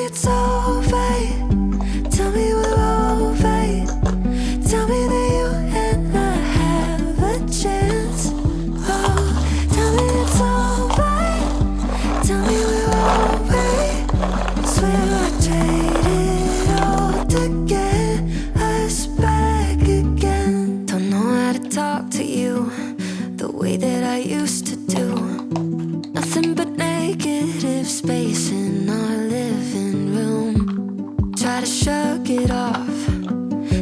it's alright. Tell me we're alright. Tell me that you and I have a chance. Oh, tell me it's alright. Tell me we're alright. Swear I traded all to get us back again. Don't know how to talk to you the way that I used to do. Nothing but negative space in our living room. Try to shrug it off,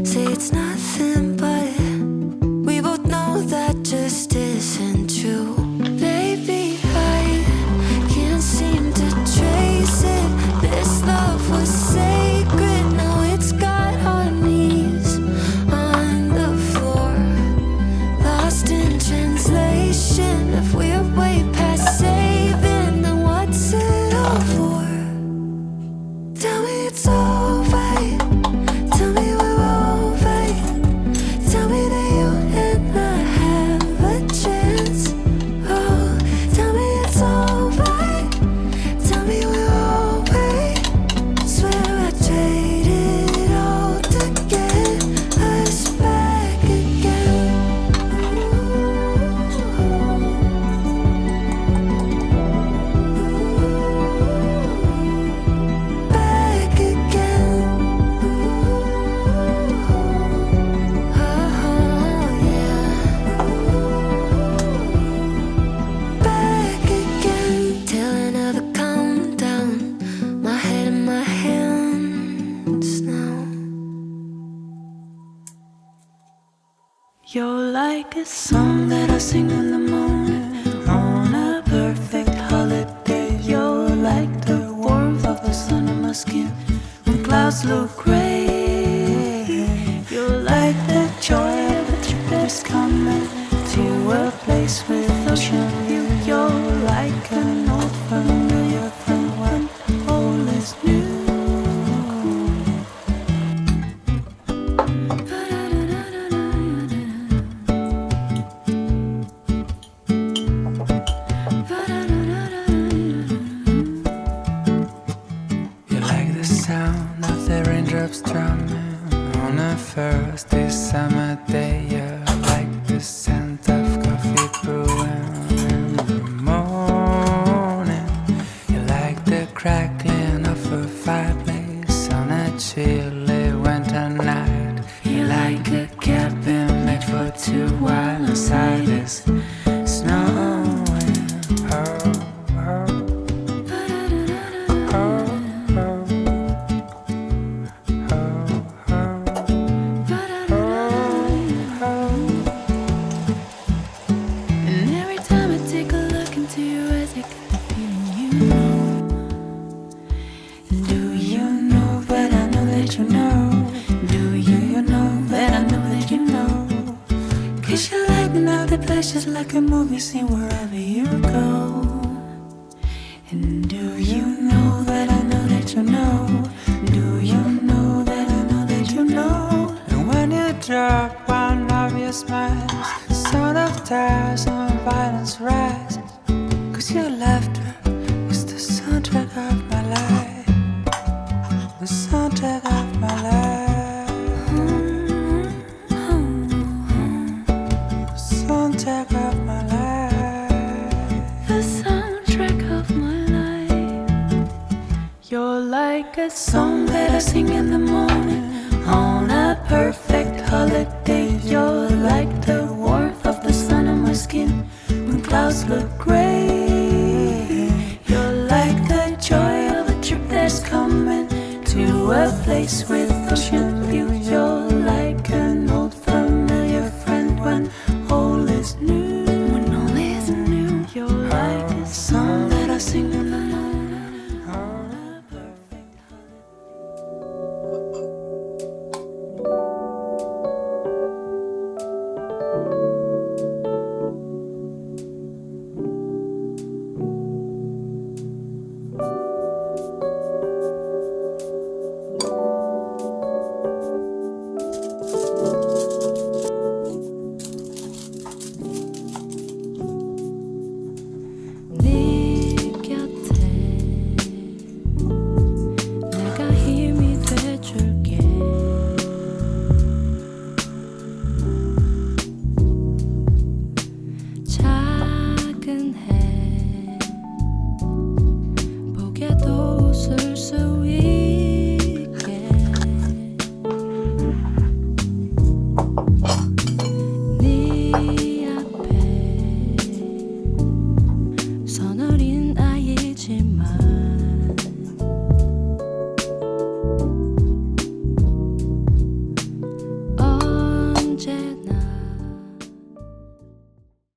say it's nothing, but we both know that just isn't true. Baby, I can't seem to trace it. This love was sacred, now it's got our knees on the floor. Lost in translation, if we're way past saving, then what's it all for? Tell me it's alright. Tell me we're alright. Tell me that you and I have a chance. Oh, tell me it's alright. Tell me we're alright. Swear I traded all to get us back again. Back again. Oh, yeah. Back again. Till another countdown. My head in my hands now. You're like a song that I sing in the morning on a perfect holiday. You're like the warmth of the sun on my skin when clouds look gray. You're like the joy of a trip that's coming to a place with ocean view. You're like an old familiar friend when all is new. You like the sound of the raindrops drumming on a first day summer day. You like the scent of coffee brewing in the morning. You like the crackling of a fireplace on a chilly winter night. You like a cabin made for two while inside is snowing. Oh, oh. And every time I take a look into your eyes, I get the feeling you know. Do you know that I know that you know? Do you know that I know that you know? 'Cause you light me up the place just like a movie scene wherever you go. And do you know that I know that you know? Do you know that I know that you know? And when you drop one of your smiles, the sound of tears and violence rise. 'Cause your laughter is the soundtrack of my life. The soundtrack of my life. The soundtrack of my life. The soundtrack of my life. You're like a song that I sing in the morning on a perfect holiday. You're like the warmth of the sun on my skin when clouds look gray. You're like the joy of a trip that's coming to a place with ocean view. You're like an old familiar friend when all is new. When all is new. You're like a song that I sing in the morning on a perfect holiday. me.